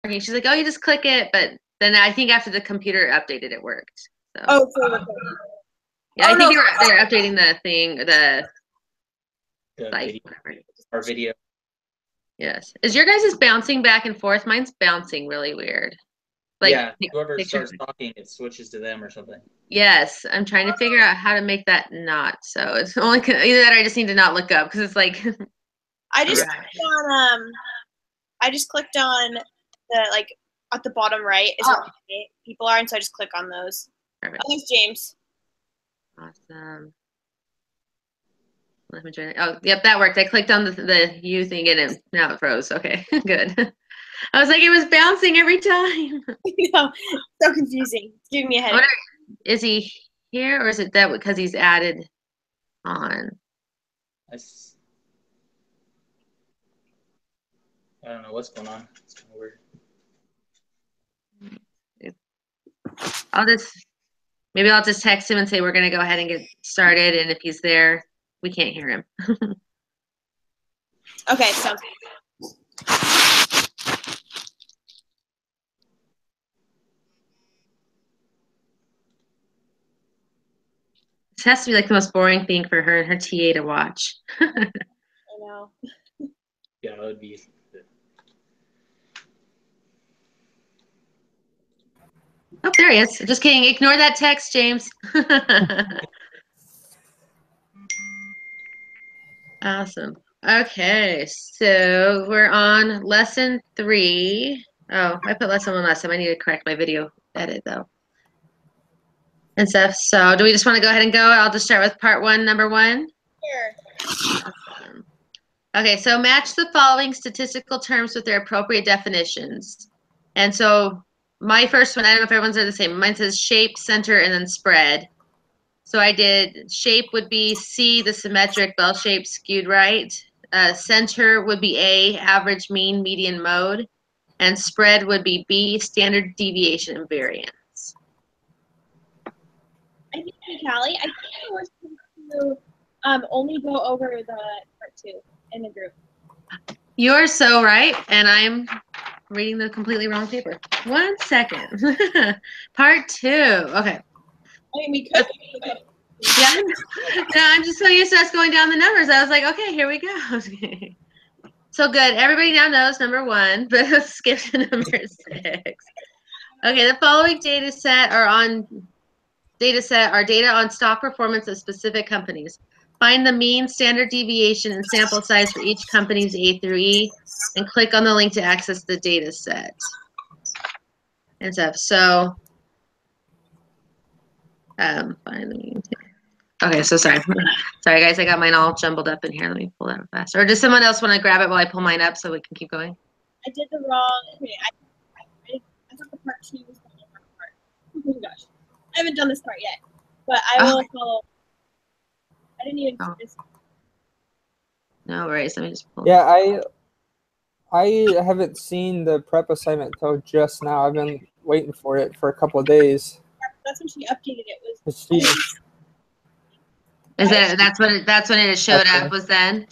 working. She's like, oh, you just click it. But then I think after the computer updated, it worked. So. Oh, for recording. Yeah, I think they're updating the thing, the video, our video. Yes. Is your guys' bouncing back and forth? Mine's bouncing really weird. Like, yeah, whoever starts talking, it switches to them or something. Yes, I'm trying to figure out how to make that not. So it's only either that or I just need to not look up because it's like. I just clicked on the like at the bottom right is where people are, and so I just click on those. Perfect. Oh, thanks, James. Awesome. Let me try. Oh, yep, that worked. I clicked on the U thing and now it froze. Okay, good. I was like, it was bouncing every time. No, so confusing. It's giving me a headache. Is he here or is it that because he's added on? I don't know what's going on. It's kind of weird. Maybe I'll just text him and say we're going to go ahead and get started. And if he's there, we can't hear him. Okay, sounds good. This has to be like the most boring thing for her and her TA to watch. I know. Yeah, that would be. Oh, there he is. Just kidding. Ignore that text, James. Awesome. Okay, so we're on lesson 3. Oh, I put lesson 1 last time. I need to correct my video edit though. And stuff. So do we just want to go ahead and go? I'll just start with part 1, number 1. Sure. Awesome. Okay, so match the following statistical terms with their appropriate definitions. And so my first one, I don't know if everyone's are the same. Mine says shape, center, and then spread. So I did shape would be C, the symmetric bell shape skewed right. Center would be A, average, mean, median, mode. And spread would be B, standard deviation and variance. I think, Callie, I think we're supposed to only go over the part 2 in the group. You're so right, and I'm reading the completely wrong paper. 1 second. Part 2. Okay. I mean, we could. Yeah. No, I'm just so used to us going down the numbers. I was like, okay, here we go. So good. Everybody now knows number 1, but let's skip to number 6. Okay, the following data set are data on stock performance of specific companies. Find the mean, standard deviation, and sample size for each company's A through E, and click on the link to access the data set. And stuff. So, find the mean. Okay, so sorry. Sorry, guys, I got mine all jumbled up in here. Let me pull that up faster. Or does someone else want to grab it while I pull mine up so we can keep going? I did the wrong. Okay, I thought the part 2 was the wrong part. Oh my gosh. I haven't done this part yet, but I will follow. I didn't even do this. No worries. Let me just pull. Yeah, I haven't seen the prep assignment until just now. I've been waiting for it for a couple of days. That's when she updated it. That's when it showed up, was then?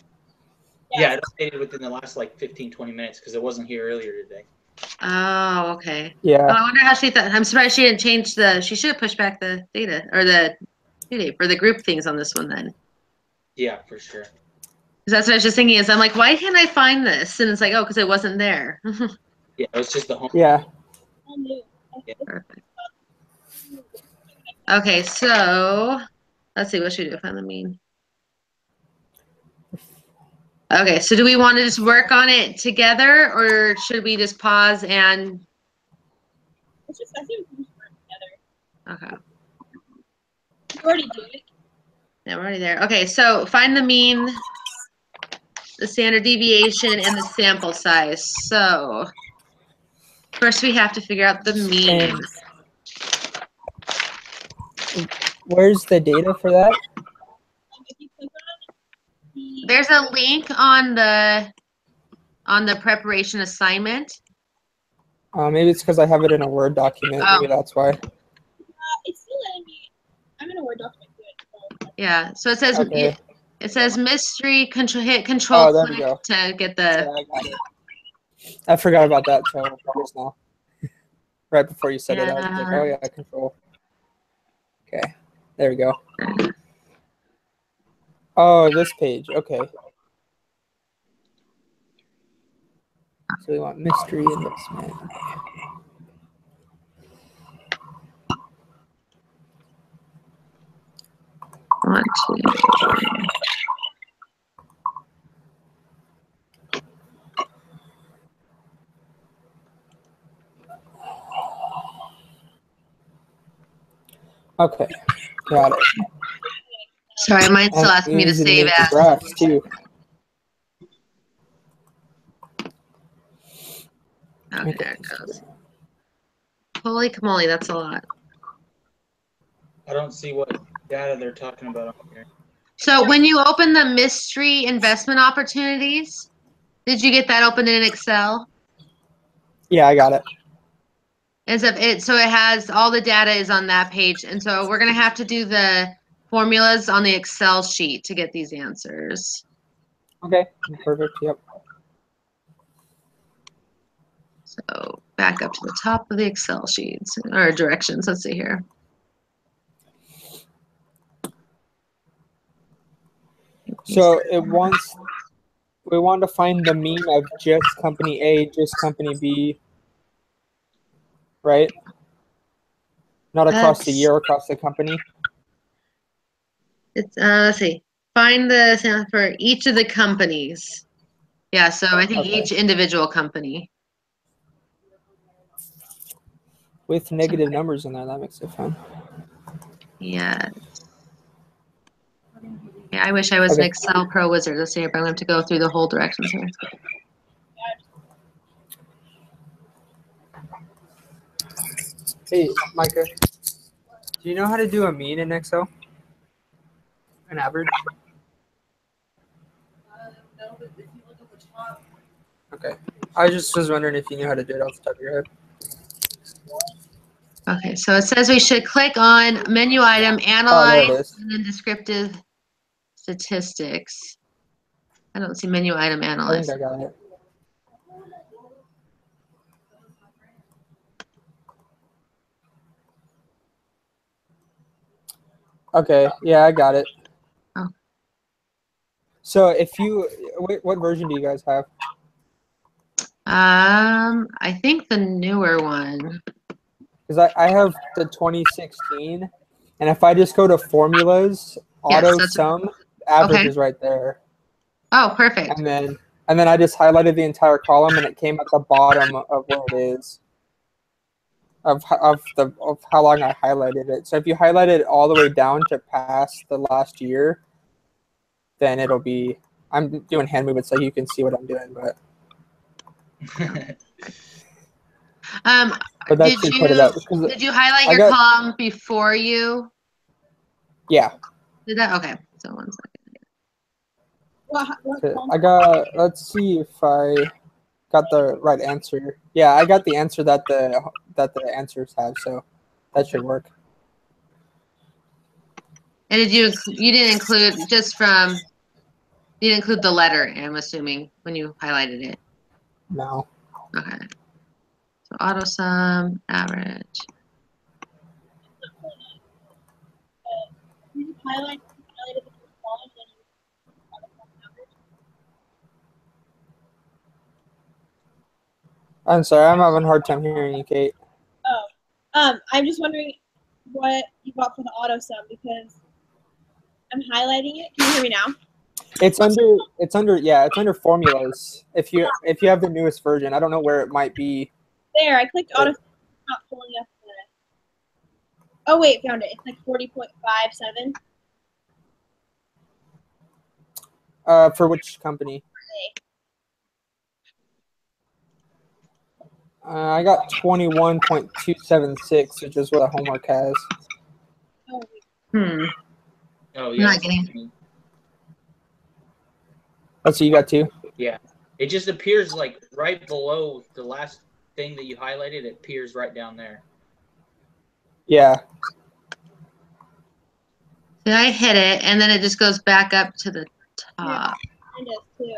Yeah, it updated within the last like 15-20 minutes because it wasn't here earlier today. Oh, okay. Yeah. Oh, I wonder how she thought. I'm surprised she didn't change she should have pushed back the data or the for the group things on this one then. Yeah, for sure. Because that's what I was just thinking is I'm like, why can't I find this? And it's like, oh, because it wasn't there. Yeah, it was just the home. Yeah. Yeah. Perfect. Okay, so let's see, what should we do? Find the mean. Okay, so do we want to just work on it together or should we just pause and I think we should work together. okay. You already do it. Yeah, we're already there. Okay, so find the mean, the standard deviation, and the sample size. So first we have to figure out the mean. And where's the data for that? There's a link on the preparation assignment. Maybe it's because I have it in a Word document. Oh. Maybe that's why. It's still letting me. I'm in a Word document. Yeah, so it says Okay. it says mystery control. Hit control there we click go. to get the. Yeah, I got it. I forgot about that till just now. Right before you said it, I was like, Yeah. oh yeah, control. Okay, there we go. Oh, this page. Okay. So we want mystery investment. One, two. Okay, got it. Sorry, it might still And ask me to easy to save make the as. graphs too. Okay, there it goes. Holy moly, that's a lot. I don't see what data they're talking about on here. So when you open the mystery investment opportunities, did you get that open in Excel? Yeah, I got it. So it has all the data is on that page, and so we're gonna have to do the formulas on the Excel sheet to get these answers. Okay, perfect. Yep. So back up to the top of the Excel sheets or directions. Let's see here. So we want to find the mean of just company A, just company B, right? Not across the year, across the company. It's let's see. Find the sample for each of the companies. Yeah, so I think Okay. each individual company. With negative numbers in there, that makes it fun. Yeah. Yeah, I wish I was an Okay. Excel pro wizard. Let's see if I'm going to go through the whole directions here. Hey, Micah, do you know how to do a mean in Excel? An average? No, but if you look at the top, Okay. I just was wondering if you knew how to do it off the top of your head. Okay, so it says we should click on menu item, Oh, there analyze, it is. and then descriptive statistics. I don't see menu item, I analyze. think I got it. Okay, yeah, I got it. Oh. So if you, what version do you guys have? I think the newer one. Because I have the 2016, and if I just go to formulas, Yes, auto that's sum, average okay. is right there. Oh, perfect. And then I just highlighted the entire column, and it came at the bottom of where it is. Of how long I highlighted it. So if you highlight it all the way down to past the last year, then it'll be. I'm doing hand movements so you can see what I'm doing, but that Did should put it up. did you highlight I your got, column before you yeah. did that? Okay, so 1 second. what I got. Let's see if I got the right answer. Yeah, I got the answer that the answers have, so that should work. And you didn't include just from you didn't include the letter, I'm assuming, when you highlighted it. No. Okay. So auto sum, average. you highlighted the column, then I'm sorry, I'm having a hard time hearing you, Kate. I'm just wondering what you got for the auto sum because I'm highlighting it. Can you hear me now? It's under formulas. If you have the newest version, I don't know where it might be. There, I clicked auto sum. It's not pulling up the. Oh wait, found it. It's like 40.57. For which company? I got 21.276, which is what a homework has. Oh, Hmm. Oh I'm yeah. not getting. Let's see, you got two? Yeah. It just appears like right below the last thing that you highlighted. It appears right down there. Yeah. Did I hit it and then it just goes back up to the top? yeah, it is too.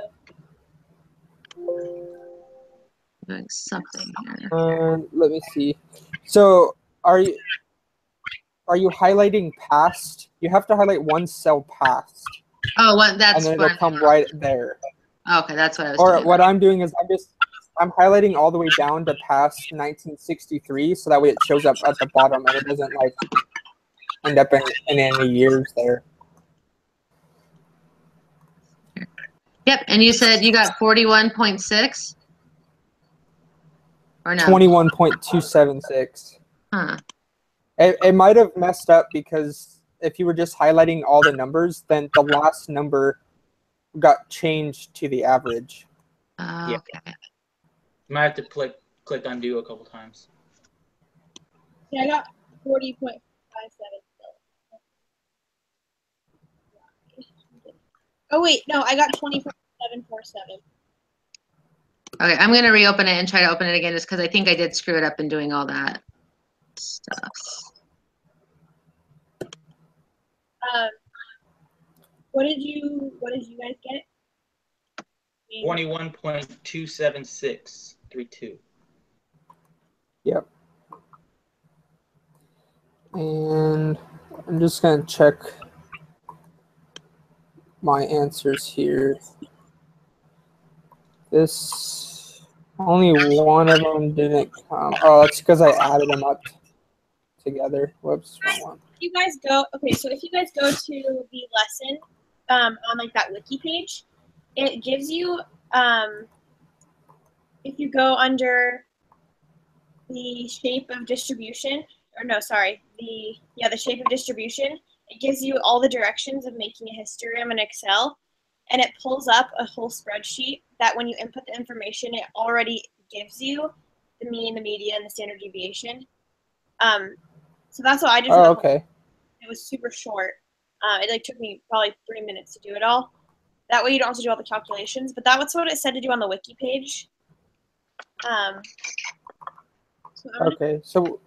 Doing something here. Let me see. So are you highlighting past? You have to highlight one cell past, Oh, what? That's and then what it'll come right there. Okay, that's what I was Or doing. what I'm doing is I'm highlighting all the way down to past 1963, so that way it shows up at the bottom and it doesn't like end up in any years there. Yep, and you said you got 41.6? Or no? 21.276. Huh. It might have messed up because if you were just highlighting all the numbers, then the last number got changed to the average. Okay. You might have to click undo a couple times. Yeah, I got 40.57. Oh wait, no, I got 20.747. Okay, I'm gonna reopen it and try to open it again just because I think I did screw it up in doing all that stuff. What did you guys get? 21.27632. Yep. And I'm just going to check my answers here. This, only one of them didn't come. Oh, that's because I added them up together. Whoops, wrong one. You guys go, okay, so if you guys go to the lesson on like that wiki page, it gives you, if you go under the shape of distribution, or no, sorry, the shape of distribution, it gives you all the directions of making a histogram in Excel, and it pulls up a whole spreadsheet that when you input the information, it already gives you the mean, the median, and the standard deviation. So that's what I did. Oh, okay. It was super short. It like took me probably 3 minutes to do it all. That way you don't have to do all the calculations, but that's what it said to do on the wiki page. Okay, so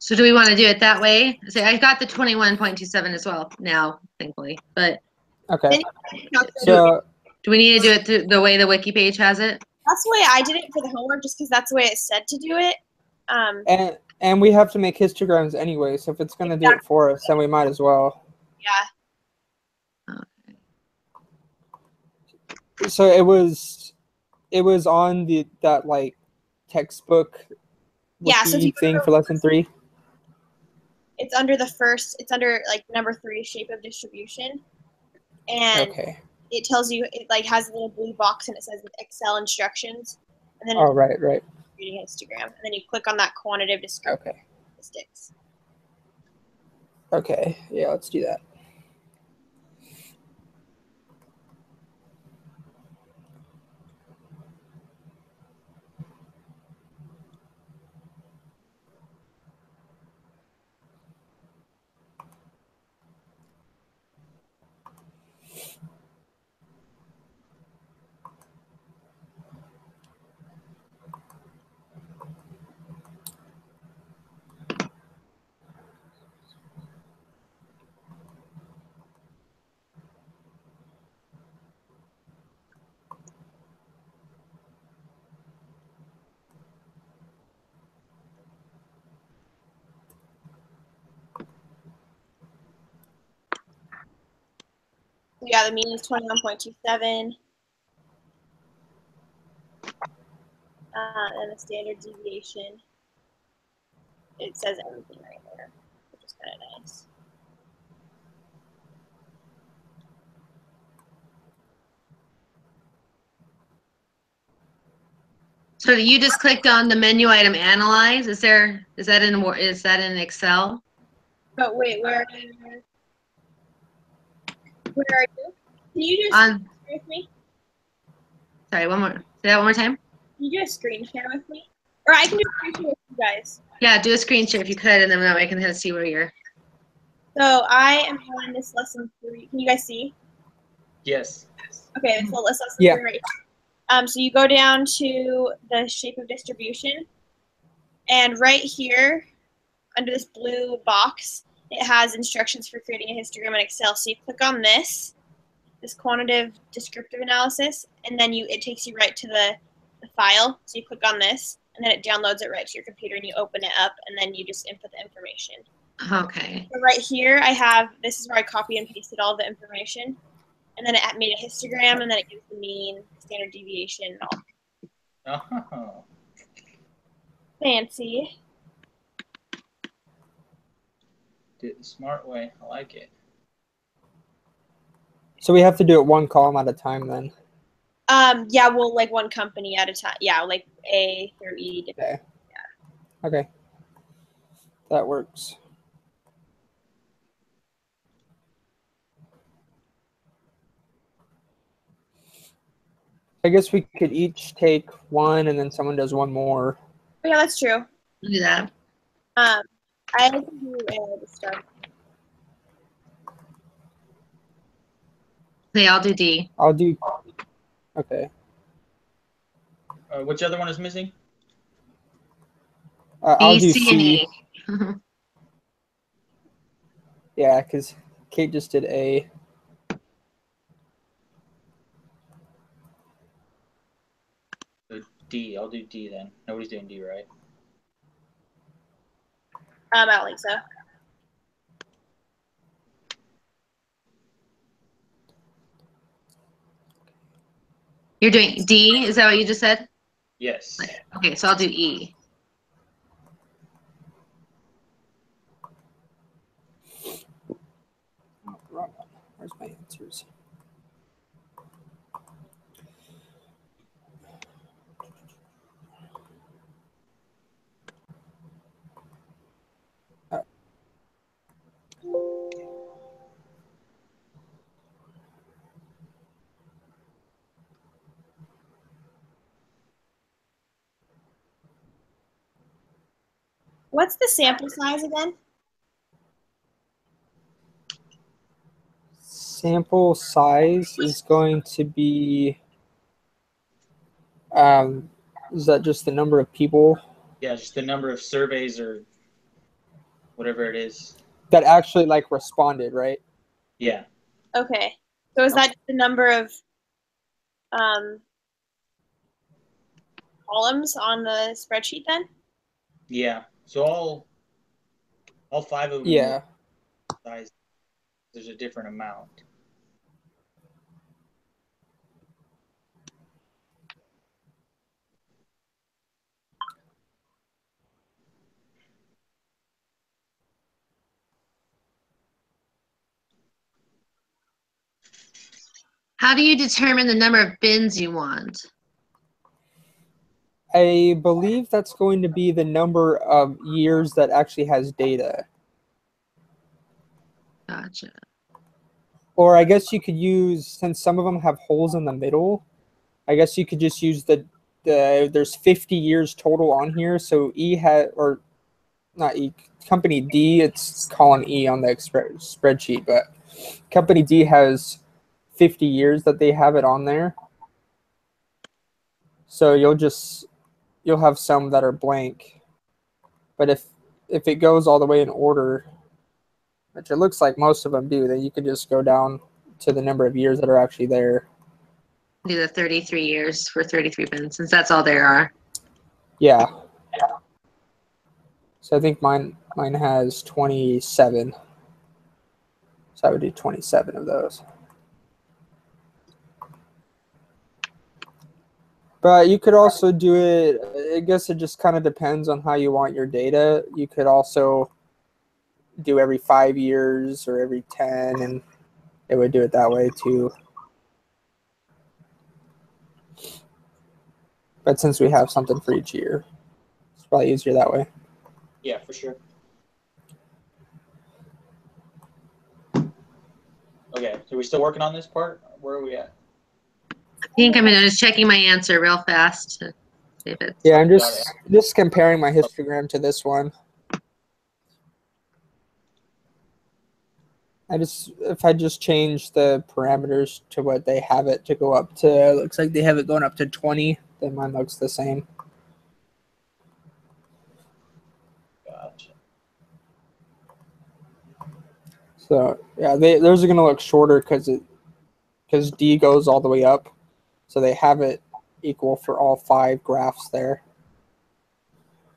do we want to do it that way? So I got the 21.27 as well now, thankfully. But okay. So do we need to do it through the way the wiki page has it? That's the way I did it for the homework, just because that's the way it said to do it. And we have to make histograms anyway, so if it's going to do it for us, then we might as well. Yeah. So it was on that like textbook So if you thing for lesson 3. It's under it's under like number 3, shape of distribution, and okay. It tells you, it like has a little blue box and it says Excel instructions, and then right. Reading histogram, and then you click on that quantitative statistics. Okay, yeah, let's do that. Yeah, the mean is 21.27. And the standard deviation, it says everything right there, which is kind of nice. So you just clicked on the menu item analyze. Is that in Excel? But wait, where are you? Can you just share with me? Sorry, say that one more time. Can you do a screen share with me? Or I can do a screen share with you guys. Yeah, do a screen share if you could, and then that way I can kind of see where you're. So I am on this lesson 3. Can you guys see? Yes. Okay, so lesson 3 right here. So you go down to the shape of distribution, and right here, under this blue box, it has instructions for creating a histogram in Excel. So you click on this quantitative descriptive analysis, and then it takes you right to the the file. So you click on this, and then it downloads it right to your computer, and you open it up, and then you just input the information. Okay. So right here, I have, this is where I copy and pasted all the information. And then it made a histogram, and then it gives the mean, standard deviation, and all. Oh. Fancy. Do it the smart way. I like it. So we have to do it one column at a time then. Yeah, well, like one company at a time. Yeah, like A through E. Okay. Yeah. Okay. That works. I guess we could each take one, and then someone does one more. Oh, yeah, that's true. Do that. I can do A to start. Okay, I'll do D. I'll do. Okay. Which other one is missing? I'll B, do C, C. and A. Yeah, because Kate just did A. D. I'll do D then. Nobody's doing D, right? I don't think so. You're doing D? Is that what you just said? Yes. Okay, so I'll do E. Where's my answers? What's the sample size again? Sample size is going to be. Is that just the number of people Yeah, just the number of surveys or whatever it is. that actually like responded, right? Yeah. Okay. So is that the number of columns on the spreadsheet then? Yeah. So all 5 of them. Yeah. Size. There's a different amount. How do you determine the number of bins you want? I believe that's going to be the number of years that actually has data. Gotcha. Or I guess you could use, since some of them have holes in the middle, I guess you could just use there's 50 years total on here. So E had, or not E, company D, it's column E on the spreadsheet, but company D has 50 years that they have it on there. So you'll have some that are blank. But if it goes all the way in order, which it looks like most of them do, then you could just go down to the number of years that are actually there. Do the 33 years for 33 bins, since that's all there are. Yeah. So I think mine has 27. So I would do 27 of those. But you could also do it, I guess it just kind of depends on how you want your data. You could also do every 5 years or every 10, and it would do it that way too. But since we have something for each year, it's probably easier that way. Yeah, for sure. Okay, so we're still working on this part? Where are we at? I think I'm just checking my answer real fast to see if it's. Yeah, I'm just comparing my histogram to this one. If I just change the parameters to what they have it to go up to, looks like they have it going up to 20, then mine looks the same. Gotcha. So yeah, those are gonna look shorter because D goes all the way up, so they have it equal for all 5 graphs there.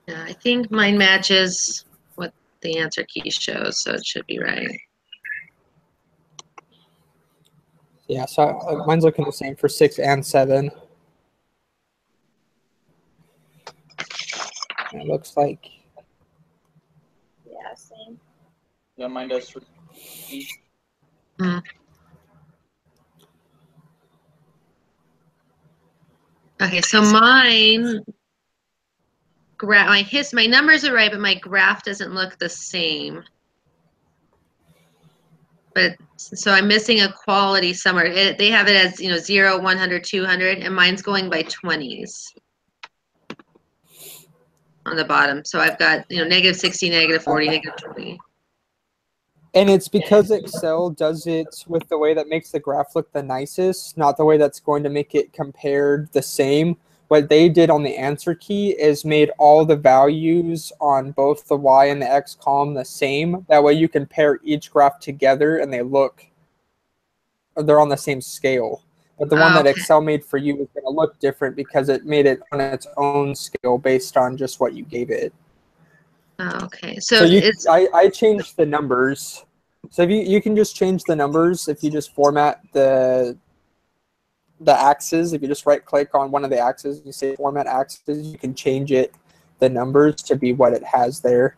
Yeah, I think mine matches what the answer key shows, so it should be right. Yeah, so mine's looking the same for 6 and 7. And it looks like Yeah, same. Yeah, mine does 3. Hmm. Okay, so mine my numbers are right, but my graph doesn't look the same. But so I'm missing a quality somewhere. They have it as 0, 100, 200, and mine's going by 20s on the bottom. So I've got negative 60, negative 40, negative 20. And it's because Excel does it with the way that makes the graph look the nicest, not the way that's going to make it compared the same. What they did on the answer key is made all the values on both the Y and the X column the same. That way you can pair each graph together and they're on the same scale. But the one that Okay. Excel made for you is going to look different because it made it on its own scale based on just what you gave it. Okay. So I changed the numbers. So if you can just change the numbers if you just format the axes. If you just right click on one of the axes, you say format axes, you can change the numbers to be what it has there.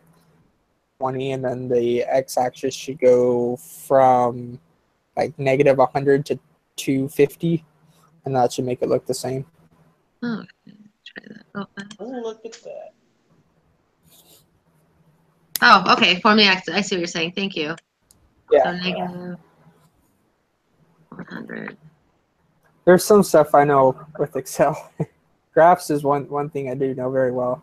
20, and then the X axis should go from like negative 100 to 250, and that should make it look the same. Oh, okay. Try that. Oh, look at that. Oh, okay. Form the axis. I see what you're saying. Thank you. Yeah. So negative 100. There's some stuff I know with Excel. Graphs is one thing I do know very well.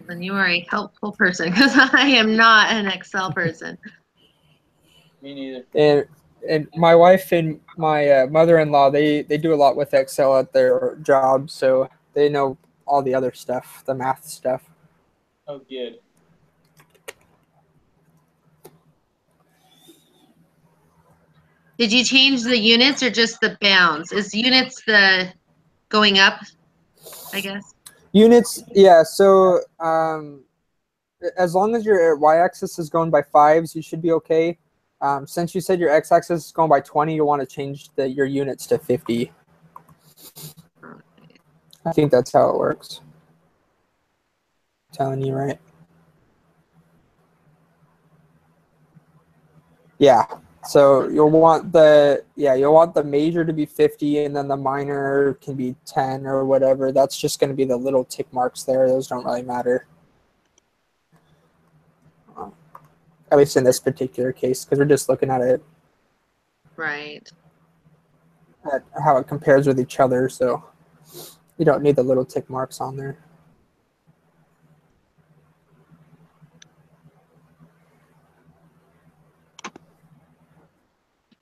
Then you are a helpful person because I am not an Excel person. Me neither. And my wife and my mother-in-law, they do a lot with Excel at their job, so they know all the other stuff, the math stuff. Oh, good. Did you change the units or just the bounds? Is units the going up, I guess? Units, yeah. So as long as your y-axis is going by 5s, you should be okay. Since you said your x-axis is going by 20, you want to change your units to 50. Okay. I think that's how it works. I'm telling you, right? Yeah. So you'll want the major to be 50, and then the minor can be 10 or whatever. That's just going to be the little tick marks there. Those don't really matter. At least in this particular case, because we're just looking at it, Right. at how it compares with each other. So you don't need the little tick marks on there.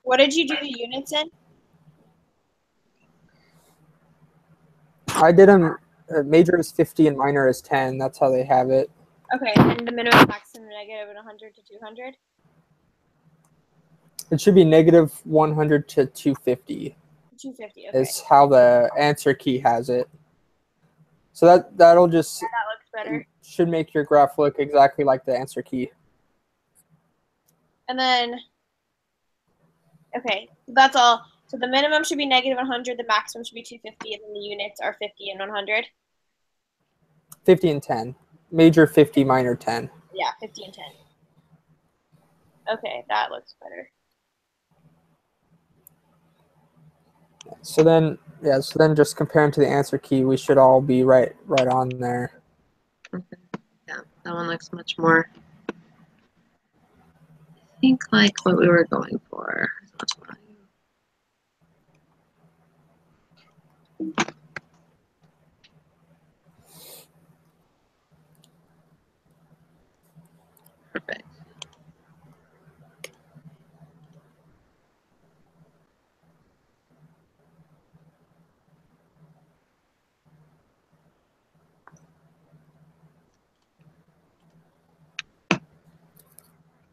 What did you do the units in? I did them. Major is 50 and minor is 10. That's how they have it. Okay, and the minimum, maximum, negative, and 100 to 200? It should be negative 100 to 250. 250, okay. Is how the answer key has it. So that'll just Yeah, that looks better. should make your graph look exactly like the answer key. And then, okay, that's all. So the minimum should be negative 100, the maximum should be 250, and then the units are 50 and 100? 50 and 10. Major 50, minor 10. Yeah, 50 and 10. Okay, that looks better. So then just comparing to the answer key, we should all be right on there. Okay. Yeah, that one looks much more, I think, like what we were going for. Perfect.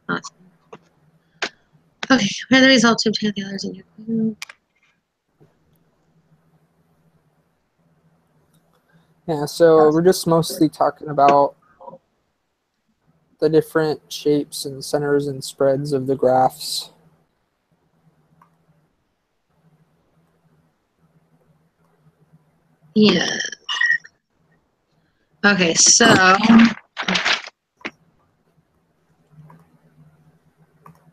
Awesome. Okay, where are the results of the others in your group? Yeah, so we're just mostly talking about the different shapes and centers and spreads of the graphs. Yeah. Okay, so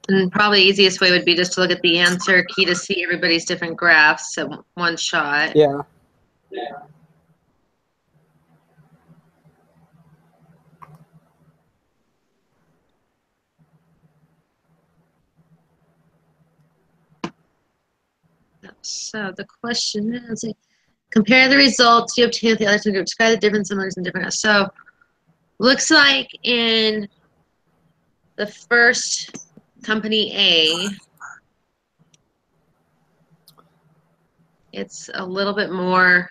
and probably the easiest way would be just to look at the answer key to see everybody's different graphs at one shot. Yeah. So the question is, compare the results you obtain with the other two groups. Describe the difference in learners and different. So looks like in the first company A, it's a little bit more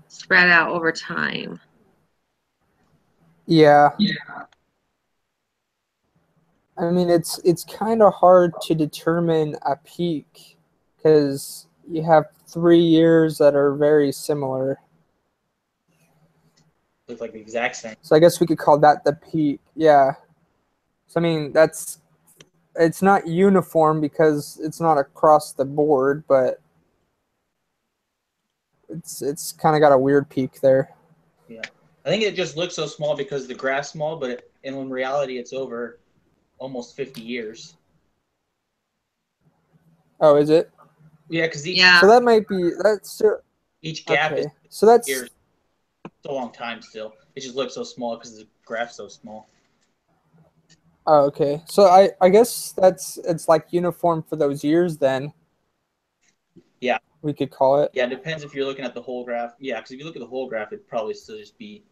spread out over time. Yeah. I mean, it's kind of hard to determine a peak because you have 3 years that are very similar. Look like the exact same. So I guess we could call that the peak. Yeah. So I mean, it's not uniform because it's not across the board, but it's kind of got a weird peak there. Yeah, I think it just looks so small because the graph's small, but in reality, it's over almost 50 years. Oh, is it? Yeah, because So that might be each gap okay. is So that's years. It's a long time still. It just looks so small because the graph's so small. oh, okay. So I guess it's like uniform for those years then. Yeah. We could call it. Yeah, it depends if you're looking at the whole graph. Yeah, because if you look at the whole graph, it'd probably still just be,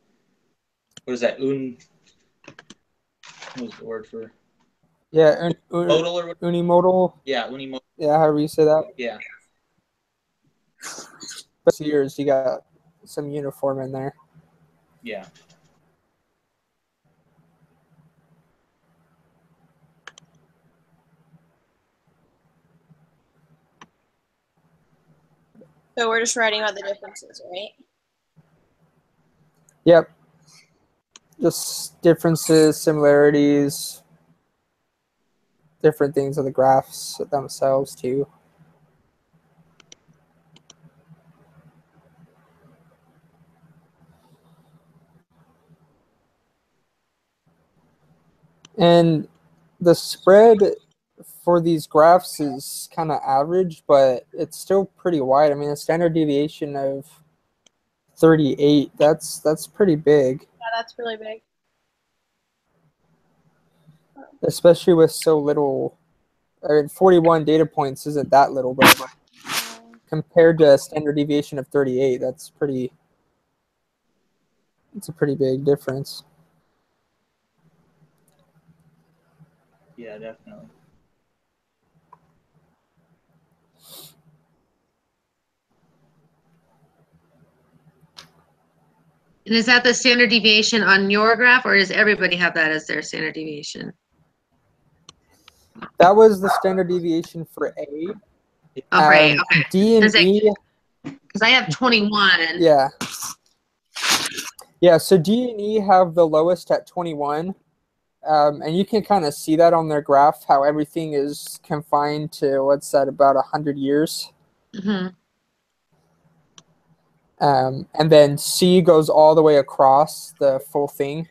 what is that? What was the word for? Yeah, Modal or what? unimodal. Yeah, unimodal. Yeah, however you say that. Yeah. But years you got some uniform in there. Yeah. So we're just writing about the differences, right? Yep. Just differences, similarities, different things of the graphs themselves too. And the spread for these graphs is kind of average, but it's still pretty wide. I mean, a standard deviation of 38, that's pretty big. Yeah, that's really big. Especially with so little. I mean, 41 data points isn't that little, but compared to a standard deviation of 38, it's a pretty big difference. Yeah, definitely. And is that the standard deviation on your graph, or does everybody have that as their standard deviation? That was the standard deviation for A. Oh, right. Okay. D and E. Because I have 21. Yeah. Yeah, so D and E have the lowest at 21. And you can kind of see that on their graph, how everything is confined to, what's that, about 100 years. Mm-hmm. And then C goes all the way across the full thing.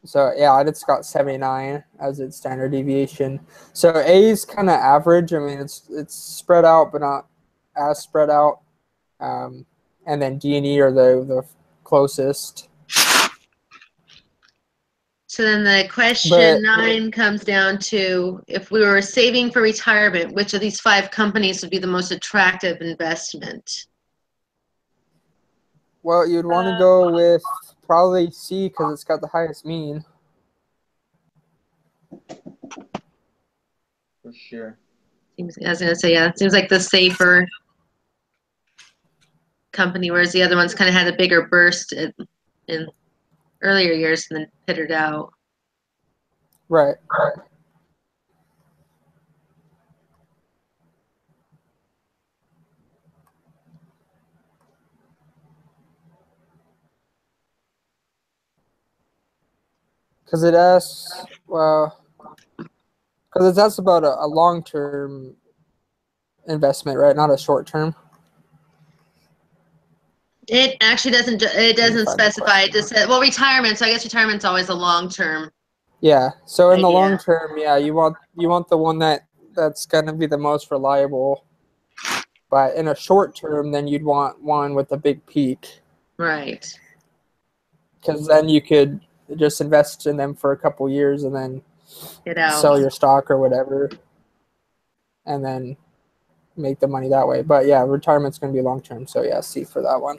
So yeah, it's got 79 as its standard deviation. So A is kind of average. I mean, it's spread out, but not as spread out. And then D and E are the closest. So then the question 9 comes down to, if we were saving for retirement, which of these 5 companies would be the most attractive investment? Well, you'd want to go with probably C because it's got the highest mean. For sure. I was going to say, yeah, it seems like the safer company, whereas the other ones kind of had a bigger burst in earlier years and then pittered out. Right. Because it asks, well, because it asks about a long-term investment, right? Not a short-term. It actually doesn't. It doesn't specify. It just said, well, retirement. So I guess retirement's always a long term. Yeah. So in the idea. long term, yeah, you want the one that's going to be the most reliable. But in a short term, then you'd want one with a big peak. Right. Because then you could just invest in them for a couple years and then Get out. sell your stock or whatever, and then make the money that way. But yeah, retirement's going to be long term. So yeah, C for that one.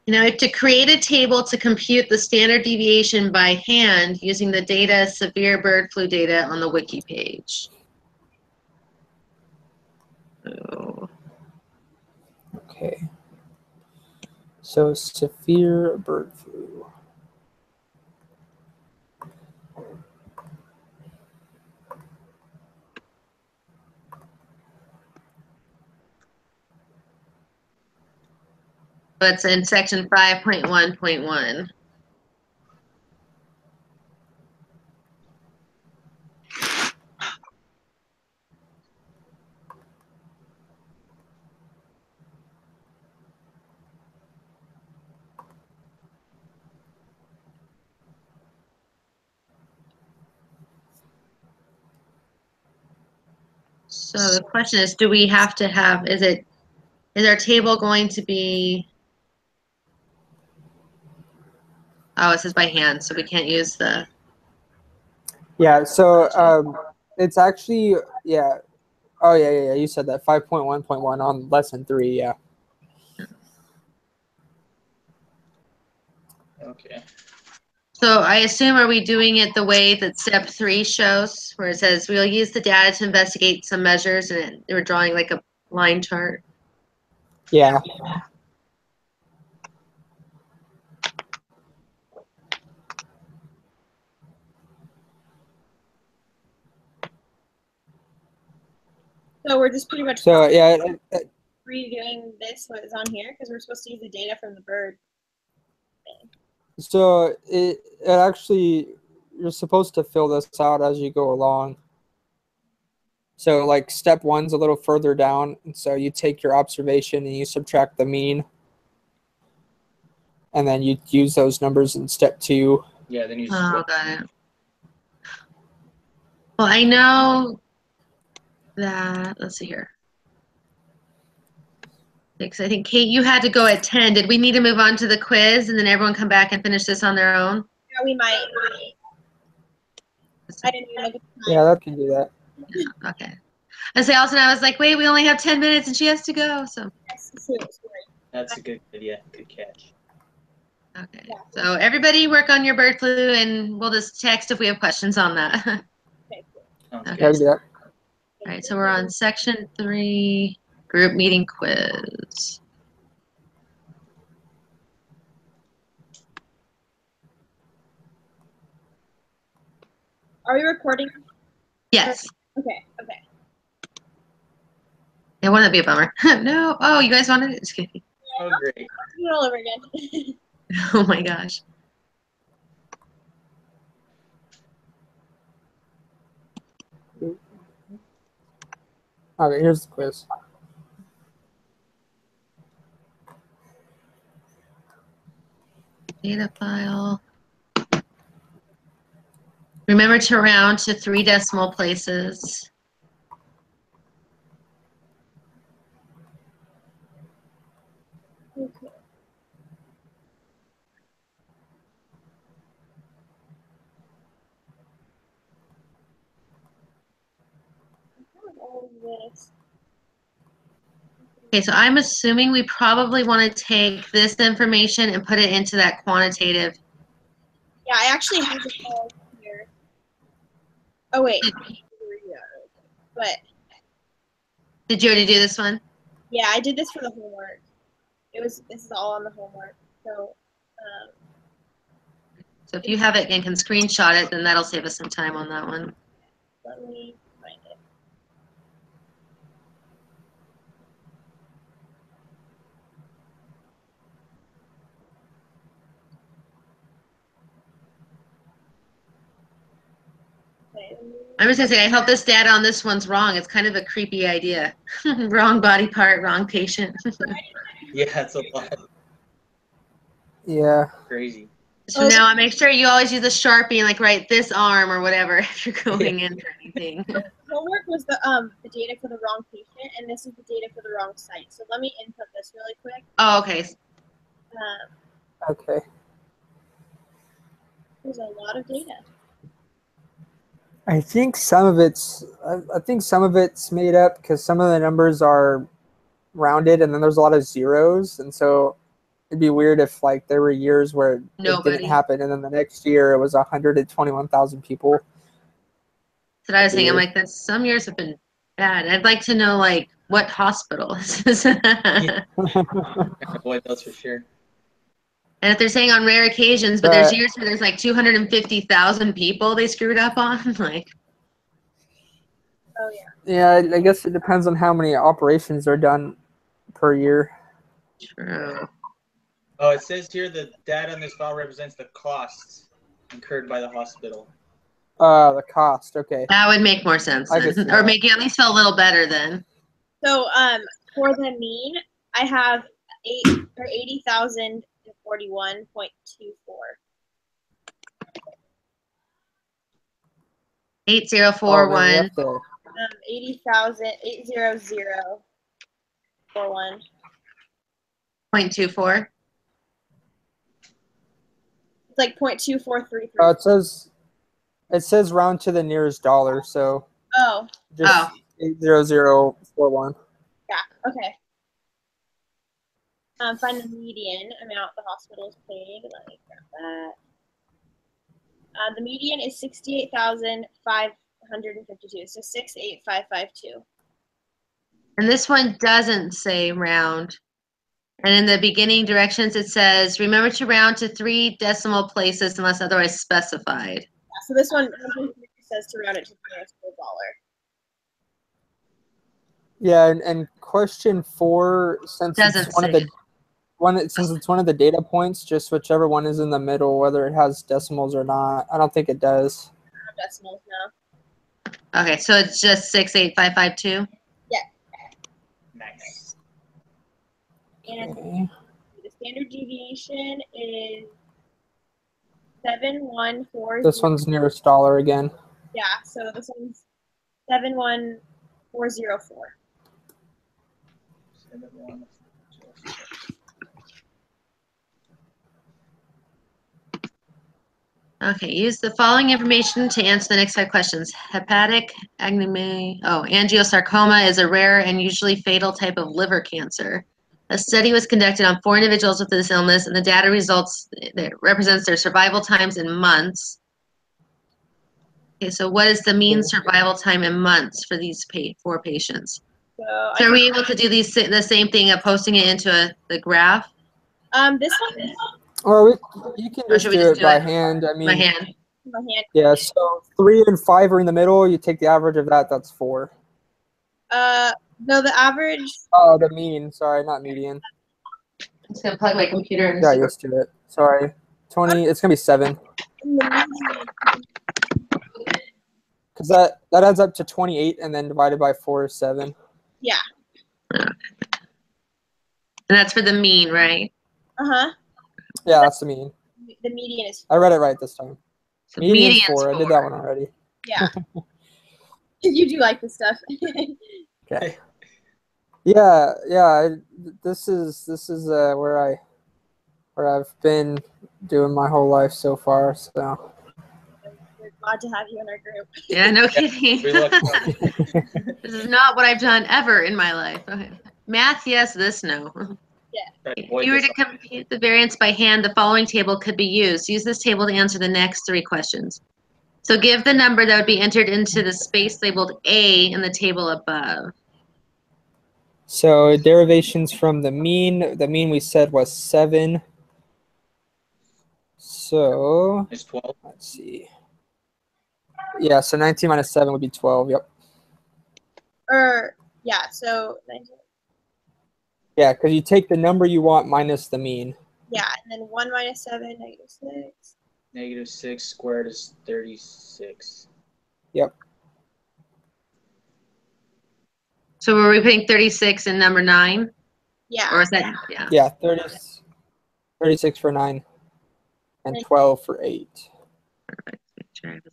You know, to create a table to compute the standard deviation by hand using the data severe bird flu data on the wiki page. Oh. Okay. So severe bird flu. That's in section 5.1.1. So the question is, do we have to have, is our table going to be, oh, it says by hand, so we can't use the. Yeah, so it's actually, yeah. Oh, yeah. You said that 5.1.1 on lesson 3, yeah. Okay. So I assume, are we doing it the way that step 3 shows, where it says we'll use the data to investigate some measures, and we're drawing like a line chart? Yeah. So we're just pretty much So yeah, redoing this, what is on here, because we're supposed to use the data from the bird. so it actually, you're supposed to fill this out as you go along. So like step 1's a little further down, and so you take your observation and you subtract the mean, and then you use those numbers in step 2. Yeah, then you Oh, got it. Well, I know that, let's see here. Because I think, Kate, you had to go at 10. Did we need to move on to the quiz and then everyone come back and finish this on their own? Yeah, we might. I didn't even look at the time. Yeah, that can do that. Yeah, okay. And so also I was like, wait, we only have 10 minutes and she has to go. So Yes, sorry. That's a good idea. Good catch. okay. So everybody work on your bird flu and we'll just text if we have questions on that. Okay, cool. Sounds Okay. Yeah, I good. can do that. All right, so we're on section 3, group meeting quiz. Are we recording? Yes. Okay. Yeah, wouldn't that be a bummer? No. Oh, you guys wanted it? Just kidding. Oh, great. Let's do it all over again. Oh my gosh. Okay, here's the quiz. Data file. Remember to round to 3 decimal places. Okay. All of this. Okay, so I'm assuming we probably want to take this information and put it into that quantitative. Yeah, I actually have it all here. Oh wait. But Did you already do this one? yeah, I did this for the homework. This is all on the homework. So So if you have it and can screenshot it, then that'll save us some time on that one. let me find it. I'm just gonna say, I hope this data on this one's wrong. It's kind of a creepy idea. Wrong body part, wrong patient. Yeah, it's a lot. Yeah. Crazy. So now I make sure you always use a Sharpie and like write this arm or whatever if you're going in for anything. Homework was the data for the wrong patient, and this is the data for the wrong site. So let me input this really quick. Oh, okay. Okay. There's a lot of data. I think some of it's made up because some of the numbers are rounded, and then there's a lot of zeros, and so it'd be weird if like there were years where it didn't happen, and then the next year it was 121,000 people. That's what I was saying. I'm like, that some years have been bad. I'd like to know like what hospital this is. Yeah. Avoid those for sure. And if they're saying on rare occasions, but there's years where there's like 250,000 people they screwed up on, like. Oh yeah. Yeah, I guess it depends on how many operations are done per year. True. Oh, it says here the data in this file represents the costs incurred by the hospital. The cost. Okay. That would make more sense then. Or make you at least feel a little better then. So for the mean, I have 80,041.24. 8041. 80,800.41. 0.24. It's like 0.2433. Oh, it says round to the nearest dollar, so just 80041. Yeah. Okay. Find the median amount the hospital is paid. Let me grab that. The median is 68,552. So 68552. And this one doesn't say round. And in the beginning directions, it says, remember to round to 3 decimal places unless otherwise specified. Yeah, so this one says to round it to the nearest dollar. Yeah, and question 4, since it's one of the data points, just whichever one is in the middle, whether it has decimals or not. I don't think it does. Decimals now. Okay, so it's just 68552? Yeah. Nice. And the standard deviation is 714. This one's nearest dollar again. Yeah, so this one's 71404. 71404. Okay, use the following information to answer the next 5 questions. Hepatic angiosarcoma is a rare and usually fatal type of liver cancer. A study was conducted on 4 individuals with this illness, and the data represents their survival times in months. Okay, so what is the mean survival time in months for these 4 patients? So are we able to do the same thing of posting it into the graph? This one. Or you can just do it by hand. I mean, by hand. Yeah, so 3 and 5 are in the middle. You take the average of that. That's 4. No, the average. Oh, the mean. Sorry, not median. I'm just gonna plug my computer in. Yeah, used to it. Sorry, 20. It's gonna be 7. Because that adds up to 28, and then divided by 4 is 7. Yeah. And that's for the mean, right? Yeah, that's the mean. The median is 4. I read it right this time. So Median's 4. I did that one already. Yeah. You do like this stuff. Okay. Yeah. This is where I've been doing my whole life so far. So. We're glad to have you in our group. Yeah, no kidding. This is not what I've done ever in my life. Okay. Math, yes. This, no. Yeah. If you were to compute the variance by hand, the following table could be used. Use this table to answer the next 3 questions. So give the number that would be entered into the space labeled A in the table above. So derivations from the mean we said was 7. So it's 12. Let's see. Yeah, so 19 minus 7 would be 12. Yep. So 19. Yeah, because you take the number you want minus the mean. Yeah, and then 1 minus 7, -6. -6 squared is 36. Yep. So were we putting 36 in number 9? Yeah. Or is that, yeah. Yeah, 36 for 9 and 12 for 8. Perfect. Make sure I have this.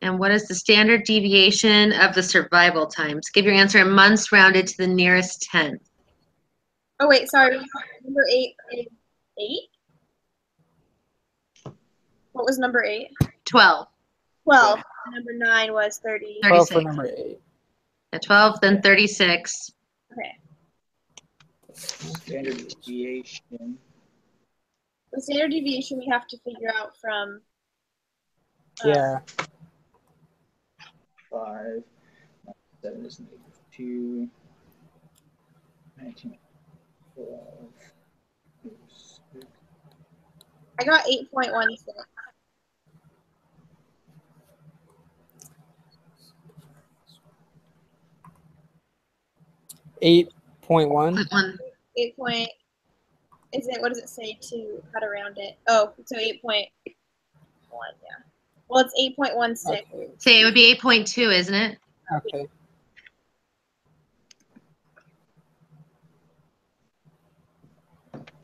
And what is the standard deviation of the survival times? Give your answer in months rounded to the nearest tenth. Oh wait, sorry. Number 8 is 8. What was number 8? 12. 12. Number 9 was 30. 12 for 36. number 8. Yeah, 12, then 36. Okay. Standard deviation. The standard deviation we have to figure out from. Yeah. 5. 7 is -2. 19. 12. I got 8.16. 8.1. 8 point. Is it? What does it say to how to round it? Oh, so 8.1. Yeah. Well, it's 8.16. Okay. Say it would be 8.2, isn't it? Okay.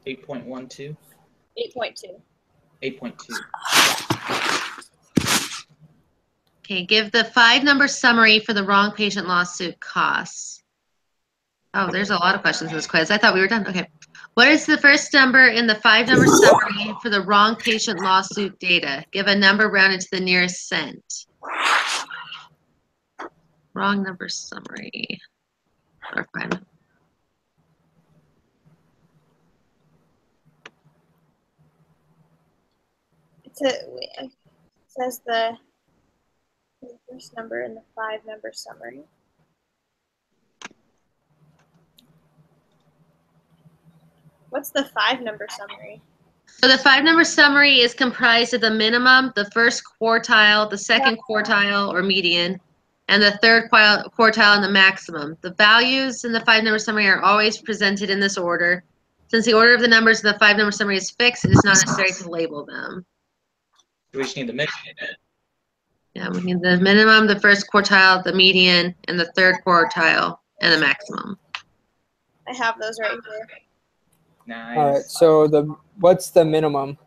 $8.12. 8.2. 8.2. Okay, give the 5-number summary for the wrong patient lawsuit costs. Oh, there's a lot of questions in this quiz. I thought we were done. Okay. What is the first number in the 5-number summary for the wrong patient lawsuit data? Give a number rounded to the nearest cent. Wrong number summary. Or 5. It says the first number in the 5-number summary. What's the 5-number summary? So the 5-number summary is comprised of the minimum, the first quartile, the second quartile or median, and the third quartile and the maximum. The values in the 5-number summary are always presented in this order. Since the order of the numbers in the 5-number summary is fixed, it is not necessary to label them. We just need the minimum. Yeah, we need the minimum, the first quartile, the median, and the third quartile, and the maximum. I have those right here. Nice. All right. So what's the minimum?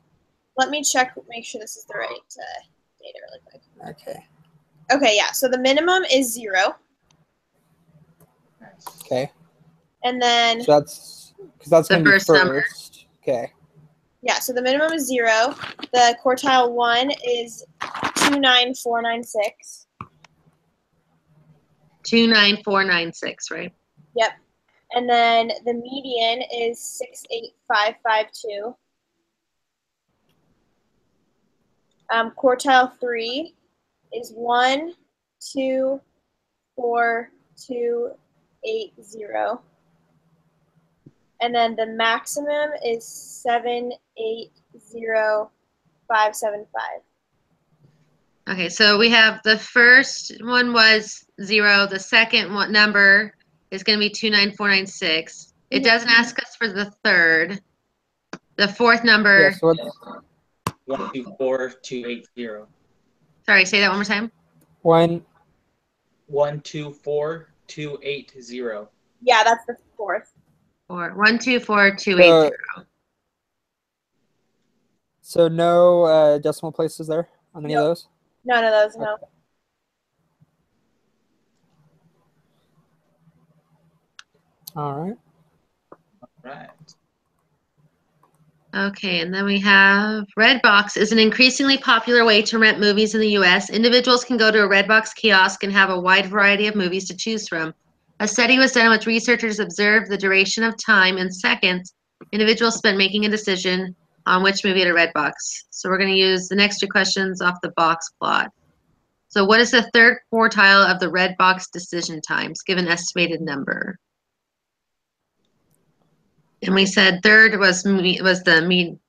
Let me check, make sure this is the right data really quick. Okay. Okay, yeah. So the minimum is 0, Nice. Okay. and then So that's because that's The going to be first number. first. Okay. yeah. So the minimum is 0. The quartile 1 is 29496. 29496, right? Yep. And then the median is 68552. Quartile 3 is 124,280. And then the maximum is 780,575. Okay, so we have the first one was 0. The second one number is going to be 29496. It doesn't ask us for the third. The fourth number. Yeah. So what's 124280. Sorry, say that one more time. 124280. Yeah, that's the fourth. 124280. So no decimal places there on any of those? None of those, no. All right. Right. Okay, and then we have Redbox is an increasingly popular way to rent movies in the U.S. Individuals can go to a Redbox kiosk and have a wide variety of movies to choose from. A study was done in which researchers observed the duration of time in seconds individuals spent making a decision on which movie at a Redbox. So we're going to use the next 2 questions off the box plot. So what is the third quartile of the Redbox decision times? Give an estimated number. And we said third was the median,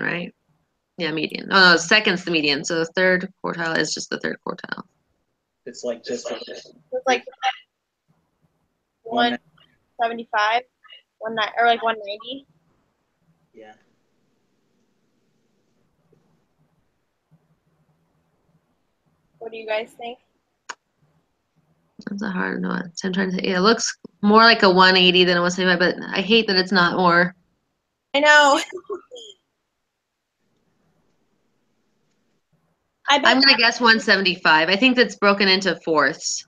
right? Yeah, median. Oh, no, second's the median. So the third quartile is just the third quartile. It's like just It's like 175, or like 190. yeah. What do you guys think? That's a hard one. So I'm trying to think. Yeah, it looks more like a 180 than a 175, but I hate that it's not more. I know. I bet. I'm gonna guess 175. I think that's broken into fourths.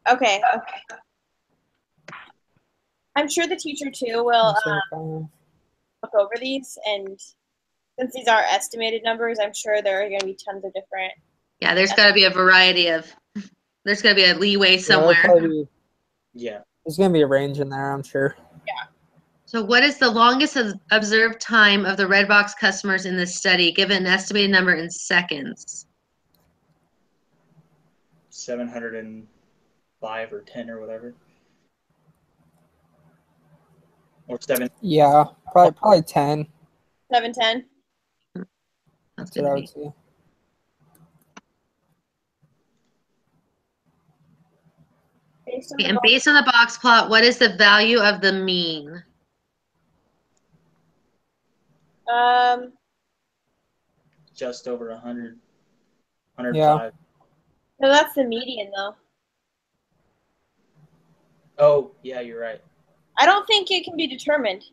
Okay. I'm sure the teacher too will 175. look over these, and since these are estimated numbers, I'm sure there are going to be tons of different. Yeah, there's got to be a variety of. There's got to be a leeway Yeah, there'll somewhere. probably be, Yeah. there's gonna be a range in there, I'm sure. So what is the longest observed time of the Redbox customers in this study, given an estimated number in seconds? 705 or 10 or whatever. Or 7. Yeah, probably 10. 710. That's That's what I gonna would be. say. Based on Okay, the and based on the box plot, what is the value of the mean? Just over 100. Yeah. 105. No, that's the median though. Oh, yeah, you're right. I don't think it can be determined.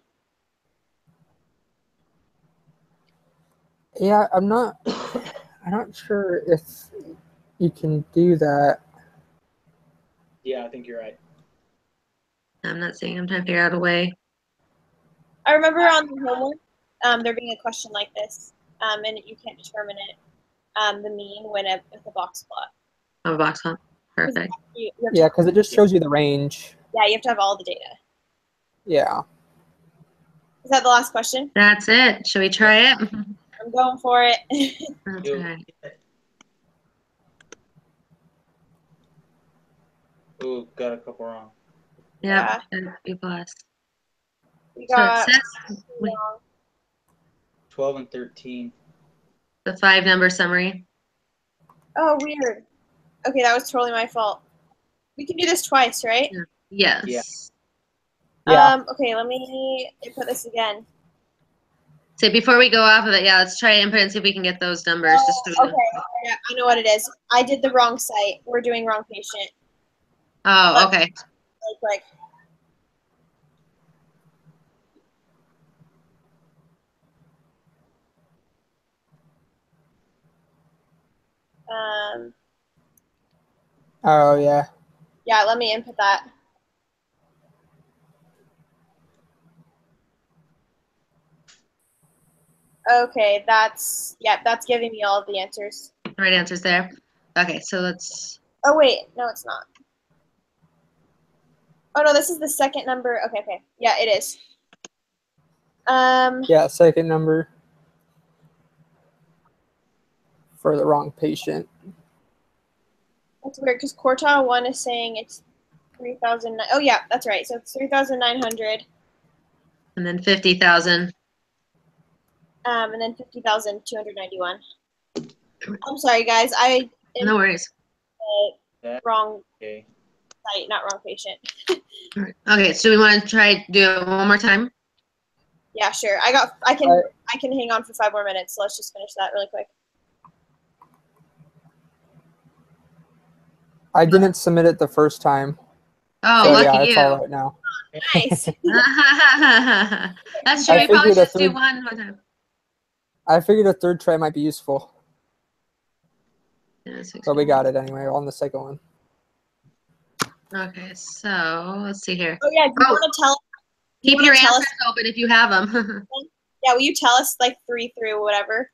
Yeah, I'm not sure if you can do that. Yeah, I think you're right. I'm not saying I'm trying to figure out a way. I remember on the homework, there being a question like this, and you can't determine it, the mean with a box plot. Oh, a box plot. Perfect. You have to, Yeah, because it just shows you the range. yeah, you have to have all the data. Yeah. Is that the last question? That's it. Should we try it? I'm going for it. That's Ew. right. Ooh, got a couple wrong. Yep. B plus. We So it got says wait, 12 and 13. the 5-number summary. oh, weird. Okay, that was totally my fault. We can do this twice, right? Yes. Yeah. Yeah. Okay, let me input this again. So before we go off of it, yeah, let's try input and see if we can get those numbers. Okay, yeah, I know what it is. I did the wrong site. We're doing wrong patient. Oh, okay. Like, Oh, yeah. yeah, let me input that. Okay, that's giving me all of the answers. The right answer's there. Okay, so let's. Oh wait, no, it's not. Oh no, this is the second number. Okay, yeah, it is. Yeah, second number for the wrong patient. That's weird because quartile 1 is saying it's 3,000. Oh yeah, that's right. So it's 3,900. And then 50,000. And then 50,291. I'm sorry, guys. I No worries. wrong Okay. site, not wrong patient. Okay, so we want to try do it one more time? Yeah, sure. I can hang on for 5 more minutes. So let's just finish that really quick. I didn't submit it the first time. Oh, So lucky yeah, it's you. all right now. Nice. That's true. I We probably figured a just do third- one more time. I figured a third try might be useful, Yeah, but we got it anyway on the second one. Okay, so let's see here. Oh yeah. Do you want to tell? Keep your answers open if you have them. Yeah. Will you tell us like 3 through whatever?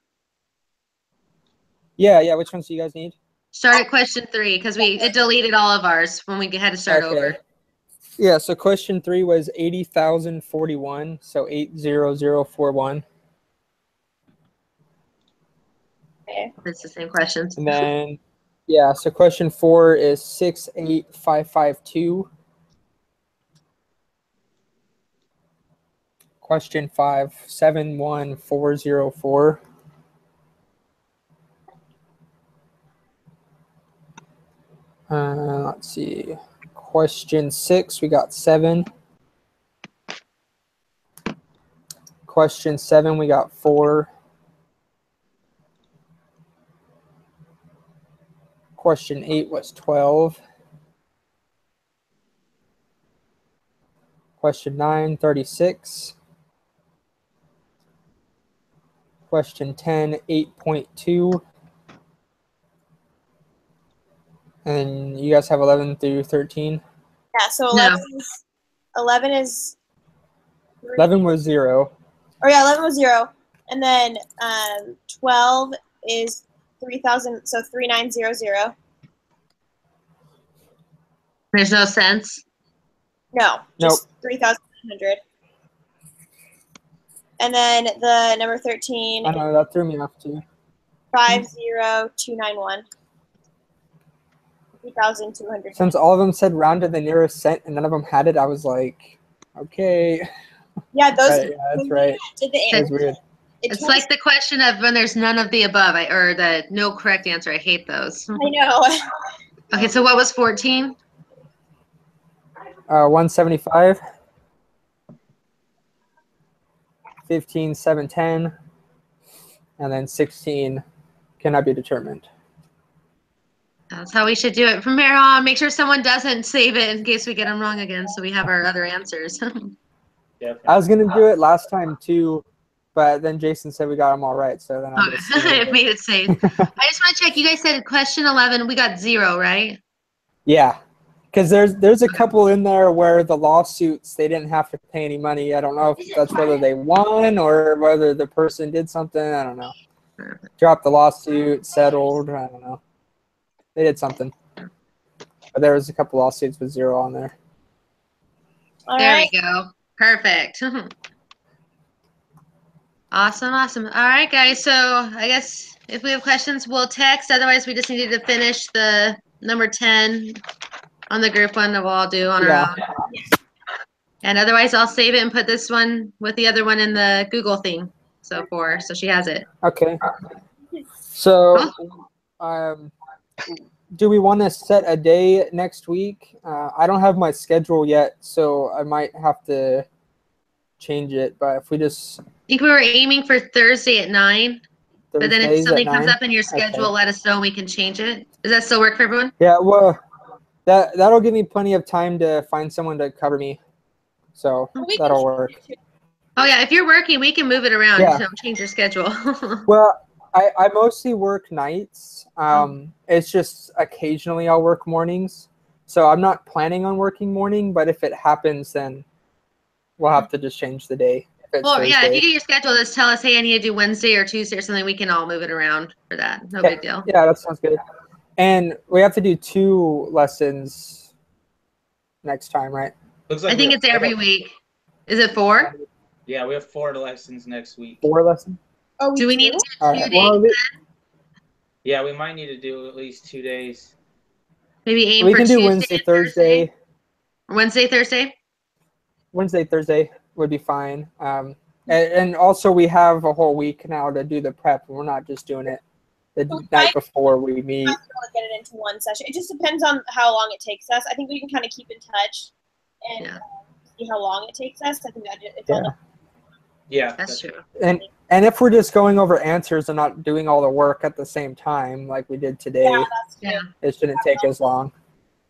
Yeah. Which ones do you guys need? Start at question 3 because it deleted all of ours when we had to start over. Yeah, so question 3 was 80,041, so 80041. Okay. It's the same questions. And then, yeah, so question 4 is 68552. Question 5, 71404. Let's see. Question 6, we got 7. Question 7, we got 4. Question 8 was 12. Question 9, 36. Question 10, 8.2. And you guys have 11 through 13? Yeah, so No. 11 is 11 was 0. Oh yeah, 11 was 0. And then 12 is 3,000, so 3900. There's no sense. No, just 3,100. And then the number 13 I know, that threw me off too. 50291. 3,200. Since all of them said round to the nearest cent and none of them had it, I was like, okay. Yeah, those. Yeah, that's right. Did the That's weird. It's like the question of when there's none of the above, or the no correct answer. I hate those. I know. Okay, so what was 14? 175. 15, 710. And then 16 cannot be determined. That's how we should do it from here on. Make sure someone doesn't save it in case we get them wrong again, so we have our other answers. Definitely. I was going to do it last time too, but then Jason said we got them all right, so then I just It made it safe. I just want to check. You guys said question 11. We got 0, right? Yeah, because there's a couple in there where the lawsuits, they didn't have to pay any money. I don't know if that's whether they won or whether the person did something. I don't know. Dropped the lawsuit, settled. I don't know. They did something. But there was a couple lawsuits with 0 on there. All There right. we go. Perfect. Awesome. All right, guys. So I guess if we have questions, we'll text. Otherwise, we just needed to finish the number 10 on the group one that we'll all do on our own. And otherwise, I'll save it and put this one with the other one in the Google thing. So she has it. Okay. So, do we want to set a day next week? I don't have my schedule yet, so I might have to change it. But if we just, I think we were aiming for Thursday at 9. But then if Thursdays something at comes 9? up in your schedule, Okay. let us know and we can change it. Does that still work for everyone? Yeah, well, that'll give me plenty of time to find someone to cover me. So that'll work. Oh, yeah. If you're working, we can move it around. Yeah. Don't change your schedule. Well, I mostly work nights. It's just occasionally I'll work mornings. So I'm not planning on working morning, but if it happens, then we'll have to just change the day. Well, yeah, if you get your schedule, just tell us, hey, I need to do Wednesday or Tuesday or something. We can all move it around for that. No big deal. Yeah, that sounds good. And we have to do 2 lessons next time, right? Looks like I think it's every week. Is it 4? Yeah, we have 4 lessons next week. 4 lessons? Oh, Do we need to do All 2 right. days? Well, Yeah, we might need to do at least 2 days. Maybe aim we for can do Tuesday Wednesday, and Thursday. Wednesday, Thursday? Wednesday, Thursday would be fine. And also we have a whole week now to do the prep. We're not just doing it the night before we meet. Get it into one session. It just depends on how long it takes us. I think we can kind of keep in touch and see how long it takes us. I think that it's all Yeah, that's true. And if we're just going over answers and not doing all the work at the same time like we did today, that's true. Yeah. it shouldn't take as long.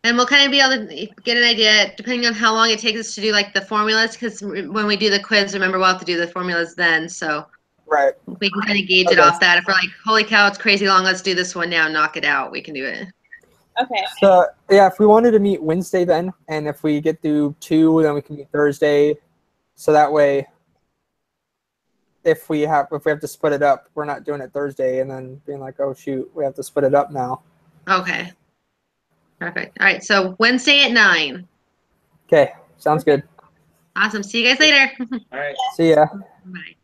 And we'll kind of be able to get an idea, depending on how long it takes us to do like the formulas, because when we do the quiz, remember we'll have to do the formulas then. So Right. we can kind of gauge it off that. If we're like, holy cow, it's crazy long, let's do this one now, knock it out, we can do it. Okay. So yeah, if we wanted to meet Wednesday then, and if we get through 2, then we can meet Thursday. So that way, if we have to split it up, we're not doing it Thursday and then being like, oh shoot, we have to split it up now. Okay. Perfect. All right. So Wednesday at 9. Okay. Sounds good. Awesome. See you guys later. All right. See ya. Bye.